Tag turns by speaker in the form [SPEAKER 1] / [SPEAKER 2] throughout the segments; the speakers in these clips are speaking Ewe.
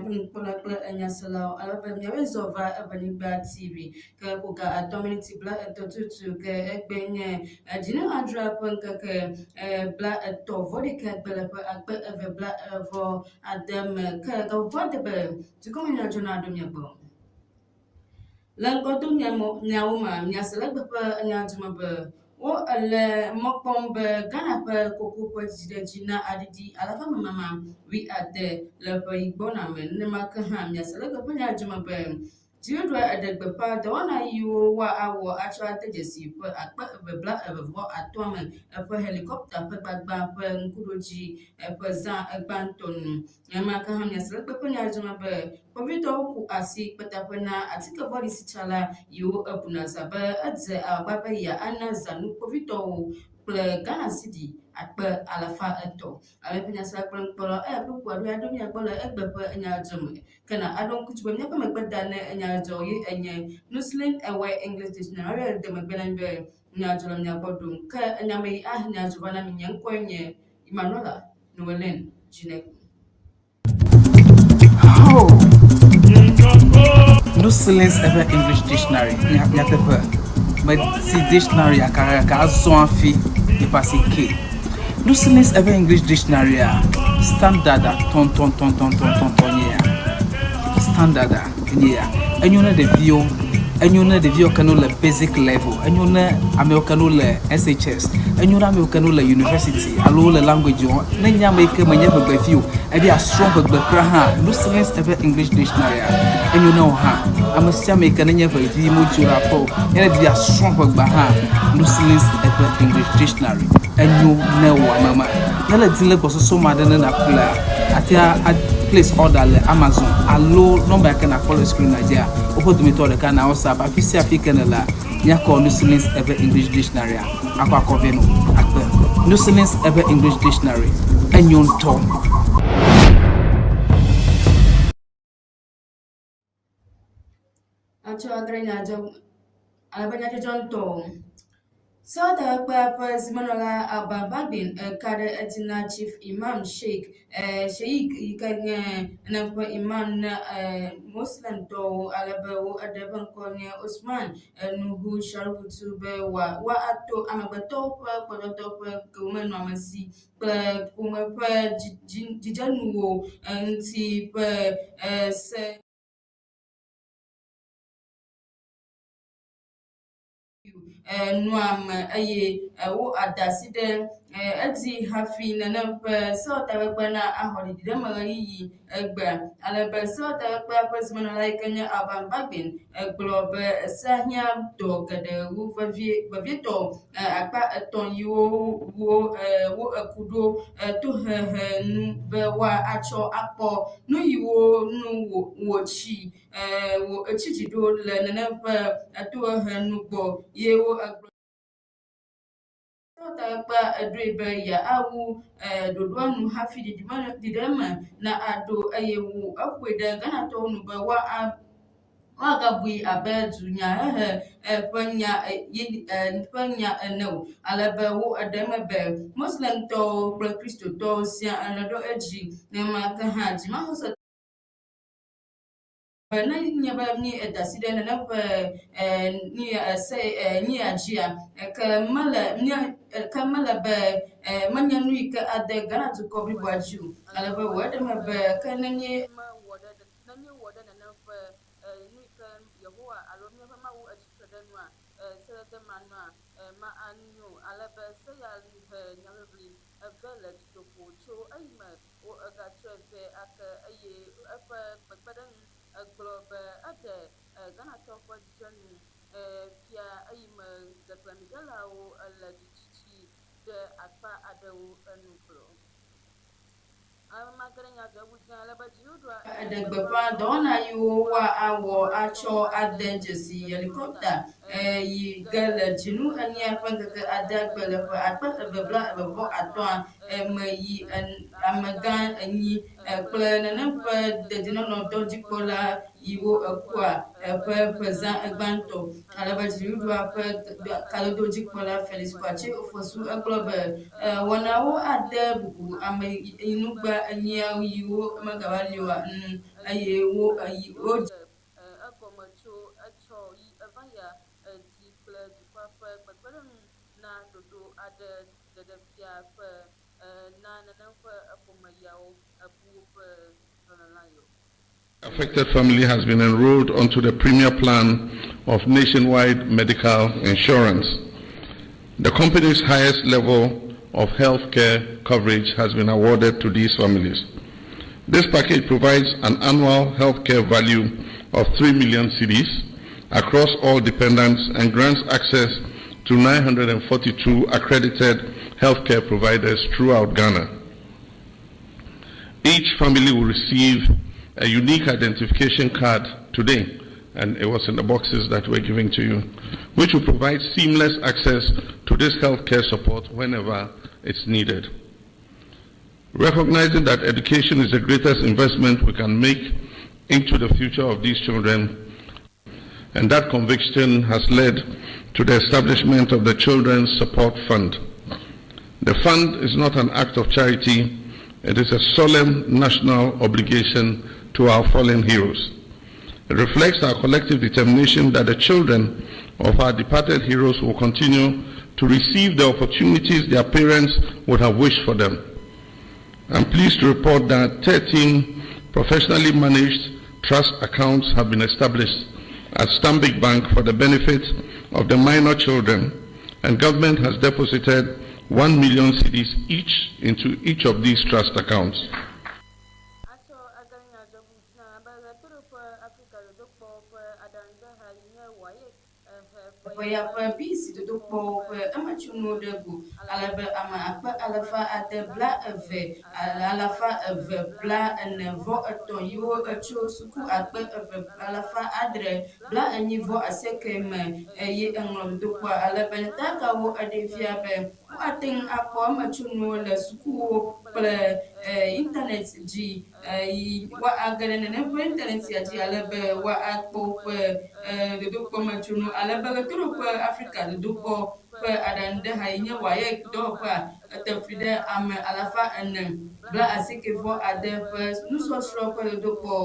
[SPEAKER 1] pun kula enya sala ala ba mi rezova abani ba TV ka ko ga Dominic bla tutu ke egbenye jina adra pun ka ke bla to vodi ka bla pa akpa bla vo adam ka ga vodi ba tuko nya jona do mi bo lan ko dum nyauma nyasala ba nya juma ba wo alle mokpom be gana pe koko pe jina adidi alafa mama we are there le pe igbona men ne makaha nyasala ga nya juma be Jiodwa adegbepa the one you wa awo actual tejesi pe akpa be bla e vo atome pe helicopter pe gbagba pe nkudoji pe za egbanton nyamaka ha nyasala pe nya juma be Povito ku asi petapena atika body sichala you abuna zaba adze ababa ya ana zanu povito ple Ghana City akpe alafa eto amepenya sa kwen polo ku adu adu nya polo egbepe nya jom kana adon kuchbe nya pa megbeda ne nya jo yi enye Muslim away English dictionary de megbena be nya jom nya bodum ka nya me nya jovana mi nya kwenye Imanola Noelen Jinek.
[SPEAKER 2] Oh, no silence ever English dictionary. Nyatepe. But see dictionary akara so afi e passe ke. No silence ever English dictionary standard ton yeah. Standard yeah. And you know the view can le basic level. And you know American le SHS. And you know American le university. Allo le language you. Nenya make manya be few. And they are strong but kraha. No silence ever English dictionary. And you know I'm a Sammy can never be much rapport. And they are strong but no silence ever English dictionary. And you know mama. Nala dile boso so mad than a player. At place order le Amazon. Allo number can I follow screen Nigeria. Open to me to the can also but if you African la nya call no silence ever English dictionary. Aqua coveno. No silence ever English dictionary. And you talk.
[SPEAKER 1] Acho agrena jom alabanya jonto so the papa Zimanola Ababagin Kada Etina Chief Imam Sheikh Ikanya Nampa Imam Muslim to Alabo Adaban Konya Usman Nuhu Sharutu Bewa wa ato amabato pa kumen mamasi pa jijanuo anti pa se nuam aye wo adaside ati hafi na so tagbana ahori de mari egba alaba so tagba pasmana like nya abambagbin globe sahia dogade wo vavieto akpa ton yo wo akudo to nu be wa acho apo no yiwo nu wo chi wo echijido le na to nu bo ye wo Takpa adrebe ya awu dodwanu hafi didema na ado ayewu akweda Ghana to nu ba wa gabui abedu nya panya no alabawu adema be Muslim to Christo to sia anado eji ne maka haji mahosa na nyaba ni edaside na ni say ni ajia kamala be manya nui ka ade Ghana to kobi bwaju alaba wada ma be kananye ma wada nanye wada na nui ka yahuwa alomya ma wu ajikada nwa sede manwa ma anyo alaba sayali nyabli abela to pocho ayma o aga treve aka aye apa bakbadan globe ade Ghana tokwa janu pia ayima zaklamigala o la chichi de akpa adawu anukro amagranya gabuja la bajiudwa adegbepa dona yu wa awo acho adejesi helicopter yi gale dzinu enia ƒe ŋkeke adegbe le ƒe akpe eve blaeve-vɔ atɔ̃a me yi amegã enyi kple nenem ƒe dedienɔnɔdɔdzikpɔla yiwo ekua ƒe ƒezã gbãtɔ alebe dziɖuɖua ƒe kadododzikpɔla Felix Kwatse Ofosu egblɔ be wɔnawo ade bubu ameyinugba enyiawo yiwo megava li oa eye wo
[SPEAKER 3] egɔme tso etsɔ yi eva ya dzi kple dukɔa ƒe kpekpeɖeŋu na ɖoɖo aɖe ɖeɖefia ƒe na nenem ƒe eƒome yawo ebu woƒe nɔnɔla yo.
[SPEAKER 4] Affected family has been enrolled onto the premier plan of nationwide medical insurance. The company's highest level of health care coverage has been awarded to these families. This package provides an annual health care value of 3 million cedis across all dependents and grants access to 942 accredited healthcare providers throughout Ghana. Each family will receive a unique identification card today, and it was in the boxes that we're giving to you, which will provide seamless access to this healthcare support whenever it's needed. Recognizing that education is the greatest investment we can make into the future of these children, and that conviction has led to the establishment of the Children's Support Fund. The fund is not an act of charity, it is a solemn national obligation to our fallen heroes. It reflects our collective determination that the children of our departed heroes will continue to receive the opportunities their parents would have wished for them. I'm pleased to report that 13 professionally managed trust accounts have been established at Stanbic Bank for the benefit of the minor children, and government has deposited 1 million cedis each into each of these trust accounts.
[SPEAKER 1] ya ƒe bisi dodokpɔ ƒe emetsunuwo ɖe go alebe ame akpe alafa ade bla eve alafa eve bla ene-vɔ etɔ̃ yiwo etso suku akpe eve alafa adre bla enyi-vɔ asieke me eye eŋlɔ dodokpɔa alebe netagawo eɖe fia be woate ŋu akpɔ emetsunuwo le sukuwo kple internet dzi wa ageɖe nenem ƒe internetia dzi alebe wa akpɔ ƒe dodokpɔ metsunu alebe ɣetoɖoƒe Afrika dodokpɔ ƒe aɖaŋuɖe ha yi nye WAEC dɔwɔƒea etefli ɖe ame alafa ene bla asieke-vɔ ade ƒe nusɔsrɔ̃ ƒe dodokpɔ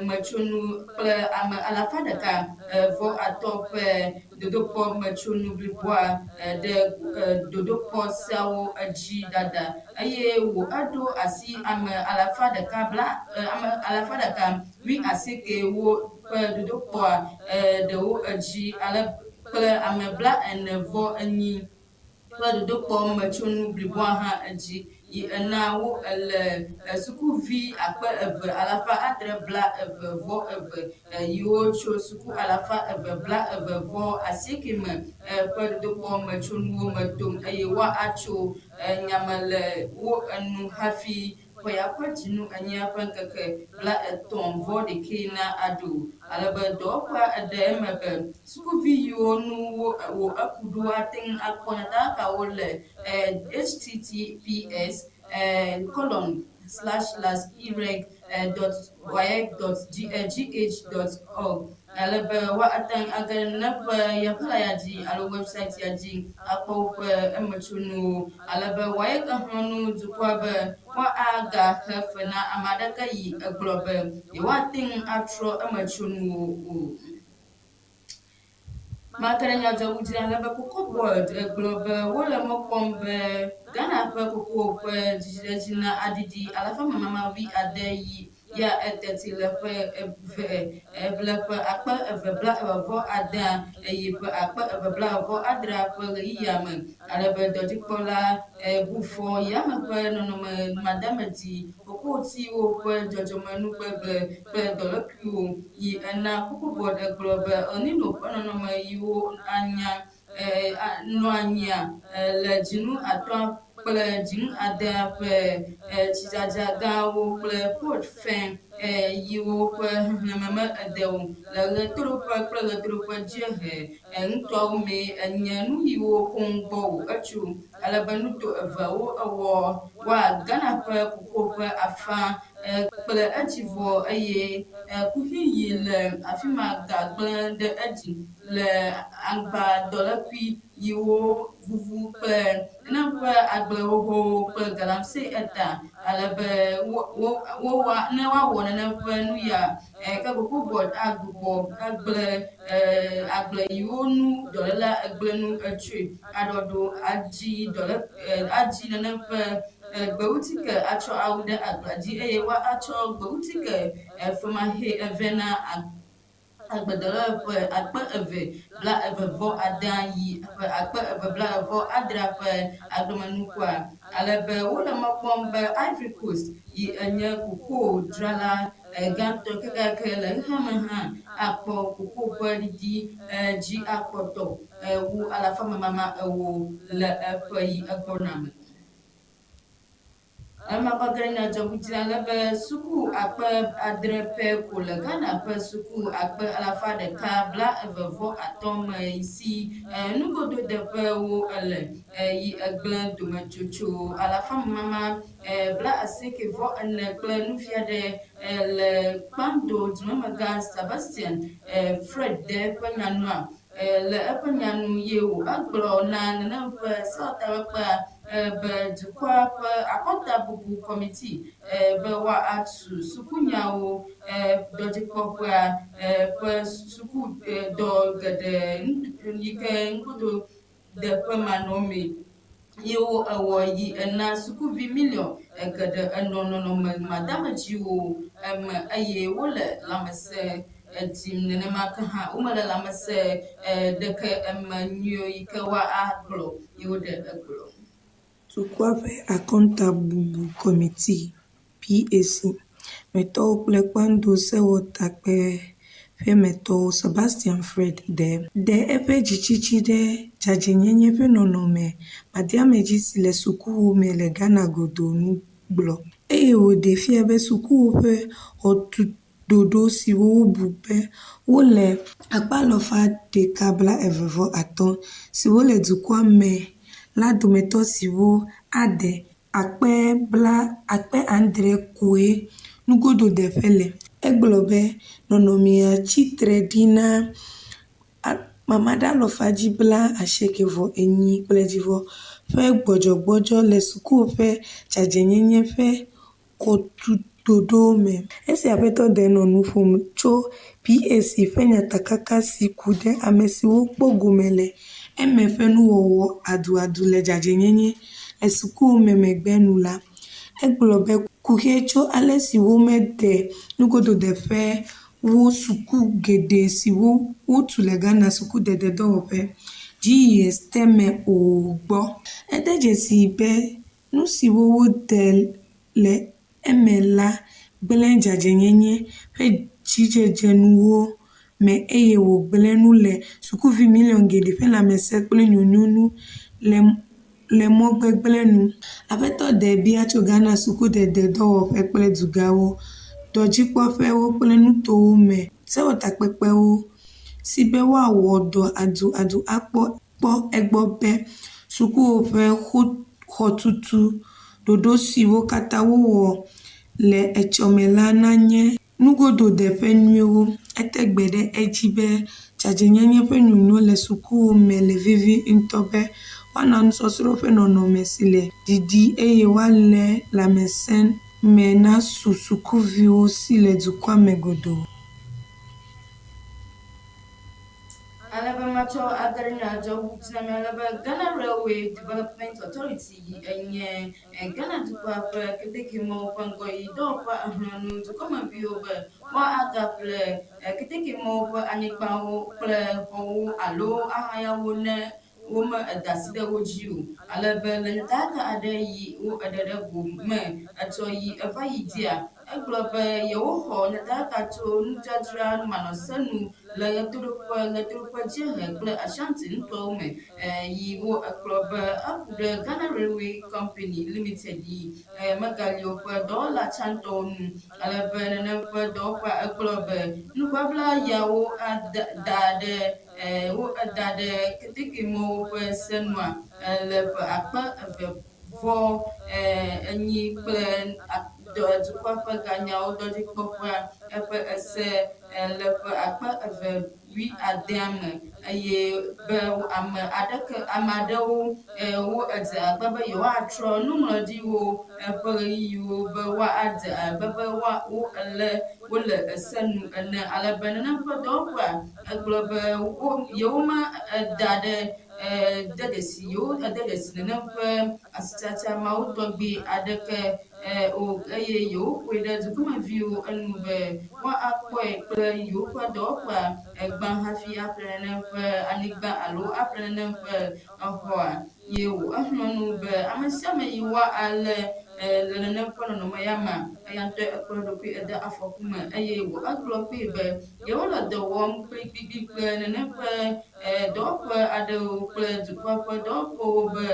[SPEAKER 1] metsonu kple ame alafa ɖeka vɔ atɔ̃ ƒe dodokpɔ metsonu bliboa ɖe dodokpɔ siawo dzi dada eye wo eɖo asi ame alafa ɖeka ame alafa ɖeka wi asiekewo ƒe dodokpɔa ɖewo dzi ale kple ame bla ene-vɔ enyi ƒe dodokpɔ metsonu bliboa hã dzi yi ena wo le sukuvi akpe eve alafa adre bla eve-vɔ eve yiwo tso suku alafa eve bla eve-vɔ asieke me ƒe dodokpɔ metsonuwo me dom eye wa atso nyame le wo enu hafi ƒe ya ƒe dzinu enyia ƒe ŋkeke bla etɔ̃-vɔ ɖekɛ na aɖo alebe dɔwɔƒea eɖe eme be sukuvi yiwo nu wo eku ɖo ate ŋu akpɔ netakawo le https://ereg.waec.gh.org alebe woate ŋu age neƒe yeƒe la ya dzi alo website ya dzi akpɔ woƒe emetsonuwo alebe WAEC exlɔ̃nu dukɔa be woagahe fe na ame aɖeke yi egblɔ be yewoate ŋu atrɔ emetsonuwo o. Makere nyadzɔɖu dzi alebe Cocoa Board egblɔ be wole mɔ kpɔm be Ghana ƒe koko ƒe dzidziɖedzi na aɖiɖi alafa mamama wi ade yi ya eteti le ƒe eve le ƒe akpe eve bla eve-vɔ adea eye ƒe akpe eve bla eve-vɔ adrea ƒe ɣeyiɣia me alebe dɔdzikpɔla bufɔ yame ƒe nɔnɔme madamedzi kokosiwo ƒe dzɔdzɔmenugbegble kple dɔlekpuiwo yi ena Cocoa Board egblɔ be Elnino ƒe nɔnɔme yiwo anya nɔ anyia le dzinu atɔ̃ kple dzinu ade ƒe tsidzadzagawo kple port fɛn yiwo ƒe xexlẽme me edewo le ɣetoɖoƒe kple ɣetoɖoƒe dziehe ŋutɔwo mee enye nu yiwo ƒom gbɔ wò etso alebe nuto evewo ewɔ wa Ghana ƒe kukuwo ƒe afã kple edzivɔ eye kuxi yi le afi ma gagblẽ ɖe edzi le agbadɔlekpui yiwo vuvu kple ne ƒe agblehohowo kple galamsey eta alebe ne woawɔ nene ƒe nu ya ke Cocoa Board agbugbɔ agble agble yiwo nu dɔléla egble nu etsoe aɖɔɖo adzi nene ƒe gbewutike atsɔ awu ɖe agblea dzi eye woatsɔ gbewutike femahe eve na agbedɔlɔ ƒe 2,026 yi ƒe 2,027 ƒe agblemenukuea alebe wole me kpɔm be Ivory Coast yi enye koko dzrala gãtɔ kekeke le xexeme hã akpɔ koko ƒe ɖiɖi dzi akpɔtɔ wu 140 le eƒe yi egbɔna me. Amakpakere na dzɔgbudzi alebe suku 7 pɛ ko le Ghana ƒe suku 125 me si nugododeƒewo ele yi egblẽ dometsotso 194 kple nufiaɖe le Kpando dzimemegã Sebastian Fred de ƒe nyanua le eƒe nyanu ye agblɔ na nene ƒe sewɔtakpekpea be dukɔa ƒe akɔnta bubu kɔmiti be woatu sukunyawo dɔdzikpɔƒea ƒe suku dɔ geɖe yi ke ŋkudo deƒe manɔme yiwo ewɔ yi ena sukuvi million geɖe enɔ nɔnɔme madamedziwo me eye wole lãmesẽ edzim nenema ke hã womele lãmesẽ ɖeke eme nyuie yi ke woagblɔ yiwo ɖe egblɔ.
[SPEAKER 5] Dukɔa ƒe akɔnta bubu kɔmiti PAC metɔwo kple Kpando sewɔtakpe ƒe metɔwo Sebastian Fred de eƒe dzitsitsi ɖe dzadzenyenye ƒe nɔnɔme madiamedzi si le sukuwo me le Ghana godo nu gblɔ eye wòɖe fia be sukuwo ƒe xɔtudodo siwo wobu be wole 125 siwo le dukɔa me la dometɔ siwo ade 90 koe nugododeƒe le. Egblɔ be nɔnɔmea tsitre ɖi na Mamada 198 kple dzivɔ ƒe gbɔdzɔgbɔdzɔ le sukuwo ƒe dzadzenyenye ƒe xɔtudodo me. Esi aƒetɔ de nɔ nu ƒom tso PAC ƒe nyatakaka si ku ɖe ame siwo kpɔ gome le eme ƒe nuwɔwɔ aduadu le dzadzenyenye le sukuwo me megbe nu la, egblɔ be kuxe tso ale si womede nugododeƒe wo suku geɖe siwo wotu le Ghana sukudede dɔwɔƒe GES teme o gbɔ. Ede dzesi be nu siwo wode le eme la gblẽ dzadzenyenye ƒe dzidzenuwo me eye wògblẽ nu le sukuvi million geɖe ƒe lãmesẽ kple nyonyonu le mɔgbegblẽ nu. Aƒetɔ de bia tso Ghana sukudede dɔwɔƒe kple dugawo, dɔdzikpɔƒewo kple nutowo me sewɔtakpekpewo si be woawɔ dɔ aduadu akpɔ egbɔ be sukuwo ƒe xɔtutu ɖoɖo siwo katã wowɔ le etsɔme la nanye nugododeƒe nyuiewo. Ete gbe ɖe edzi be dzadzenyenye ƒe nyonyo le sukuwo me le vivi ŋutɔ be woana nusɔsrɔ̃ ƒe nɔnɔme si le ɖiɖi eye woalé lãmesẽ me nasu sukuviwo si le dukɔa me godoo.
[SPEAKER 1] Alebe matsɔ agarinya dzɔgbudziname alebe Ghana Railway Development Authority yi enye Ghana dukɔa ƒe ketekemɔwo ƒe ŋgɔyi dɔwɔƒe exlẽnu dukɔmeviwo be woagaƒle ketekemɔwo ƒe anyigbawo kple xɔwo alo ahayawo ne wome eda asi ɖe wo dzi o. Alebe le nyateƒe aɖe yi wo eɖe ɖe go me etsɔ yi eva yi dzia egblɔ be yewoxɔ nyateƒe tso nudzadzra manɔsenu le turupa jehe kple Ashanti ŋutɔwo yi wo ekplɔ be eku ɖe Ghana Railway Company Limited yi megali woƒe dɔwɔla tsãtɔwo nu alebe nenem ƒe dɔwɔƒea egblɔ be nubabla yawo da ɖe keteke mɔwo ƒe senua le ƒe akpe 2.8 kple dukɔa ƒe ganyawo dɔdzikpɔƒea eƒe ese le ƒe akpe 2.6 me eye be ame aɖewo wo edze agbe be yewoatrɔ nuŋlɔɖiwo ƒe ɣeyiɣiwo be woadze agbe be wole ese nu ene alebe nenem ƒe dɔwɔƒea egblɔ be yewoma da ɖe dedesi nenem ƒe asitsatsa mawo tɔgbi aɖeke o eye yewoƒoe ɖe dukɔmeviwo enu be woakpɔe kple yewoƒe dɔwɔƒea gbã hafi aƒle nenem ƒe anyigba alo aƒle nenem ƒe exɔa ye exlɔ̃ nu be ame sia ame yi woalé le nenem ƒe nɔnɔme ya mea eya ŋutɔ ekplɔ eɖokui ede afɔku me eye egblɔ kpee be yewole dɔ wɔm kplikplikpli kple nenem ƒe dɔwɔƒe aɖewo kple dukɔa ƒe dɔwɔƒewo be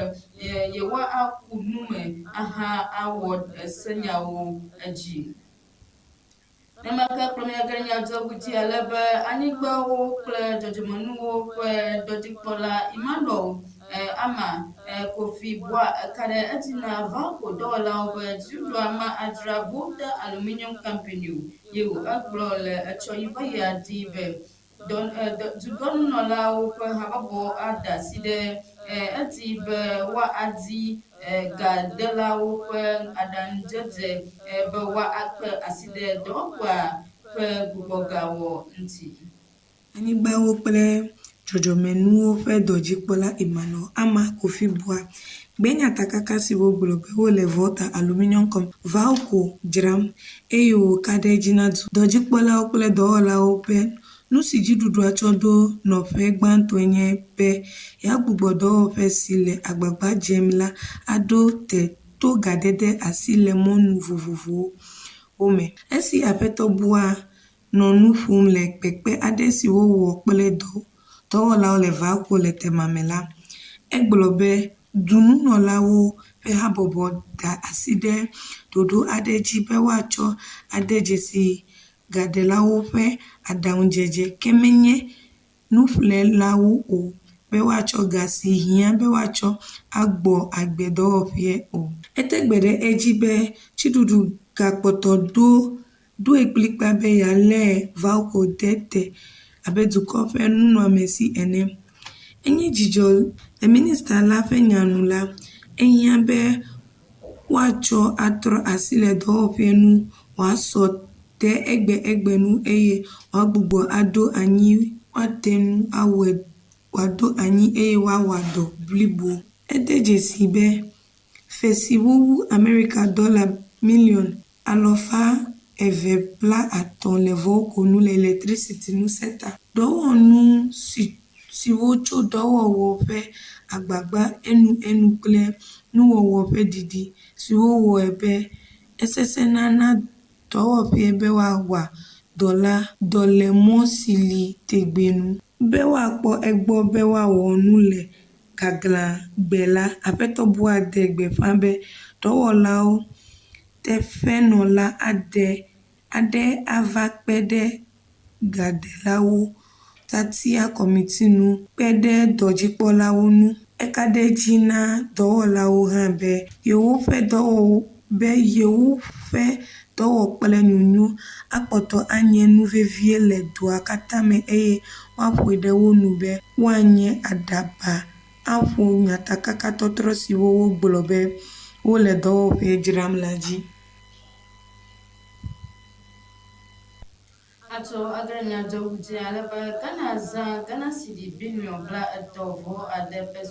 [SPEAKER 1] yewoaku nu me awɔ senyawo dzi. Nemeke kplɔm ya ge nyadzɔɖu dzi alebe anyigbawo kple dzɔdzɔmenuwo ƒe dɔdzikpɔla Emmanuel ama Kofi Boa eka ɖe edzi na Valco dɔwɔlawo be dziɖuɖua ma adzra Volta Aluminium Company o ye egblɔ le etsɔ yi be yeaɖi be dugɔnunɔlawo ƒe habɔbɔ ada asi ɖe edi be woadi gadelawo ƒe aɖaŋudzedze be woakpe asi ɖe dɔwɔƒea ƒe gbugbɔgawɔ ŋuti.
[SPEAKER 5] Anyigbawo kple dzɔdzɔmenuwo ƒe dɔdzikpɔla Emmanuel Ama Kofi Boa gbe nyatakaka siwo gblɔ be wole Volta Aluminium Company Valco dzram eye wòka ɖe edzi na dɔdzikpɔlawo kple dɔwɔlawo be nu si dziɖuɖua tsɔ ɖo nɔƒe gbãtɔe nye be yeagbugbɔ dɔwɔƒe si le agbagba dzem la aɖo te to gadede asi le mɔnu vovovowo me. Esi Aƒetɔ Boa nɔ nu ƒom le kpekpe aɖe si wowɔ kple dɔwɔlawo le Valco le temame la, egblɔ be dununɔlawo ƒe habɔbɔ da asi ɖe ɖoɖo aɖe dzi be woatsɔ ade dzesi gadelawo ƒe aɖaŋudzedze ke menye nuƒlelawo o be woatsɔ ga si hiã be woatsɔ agbɔ agbedɔwɔƒea o. Ete gbe ɖe edzi be tsiɖuɖu gakpɔtɔ ɖoe kplikpaa be yealé Valco de te abe dukɔ ƒe nunɔamesi ene. Enye dzidzɔ le minista la ƒe nya nu la, ehiã be woatsɔ atrɔ asi le dɔwɔƒea nu wòasɔ de egbe nu eye wòagbugbɔ aɖo anyi woate nu awɔe wòaɖo anyi eye woawɔ dɔ blibo. Ede dzesi be fe si wowu Amerika $250 million le Valco nu le electricity nu seta. Dɔwɔnu siwo tso dɔwɔwɔ ƒe agbagba enu kple nuwɔwɔ ƒe ɖiɖi siwo wɔe be esesẽna na dɔwɔƒea be woawɔ dɔ le mɔ si li tegbe nu. Be woakpɔ egbɔ be woawɔ nu le gaglãgbe la, Aƒetɔ Boa de gbeƒã be dɔwɔlawo teƒenɔla aɖe ava kpe ɖe gadelawo tatia kɔmiti nu kpe ɖe dɔdzikpɔlawo nu. Eka ɖe edzi na dɔwɔlawo hã be yewoƒe dɔwɔ kple nyonyo akpɔtɔ anye nu vevie le dua katã me eye woaƒoe ɖe wo nu be woanye aɖaba aƒo nyatakaka tɔtrɔ siwo wogblɔ be wole dɔwɔƒe dzram la dzi.
[SPEAKER 1] Ato agre nyadzɔɖu dzi alebe Ghana zã Ghana cedi bilion 30 ƒe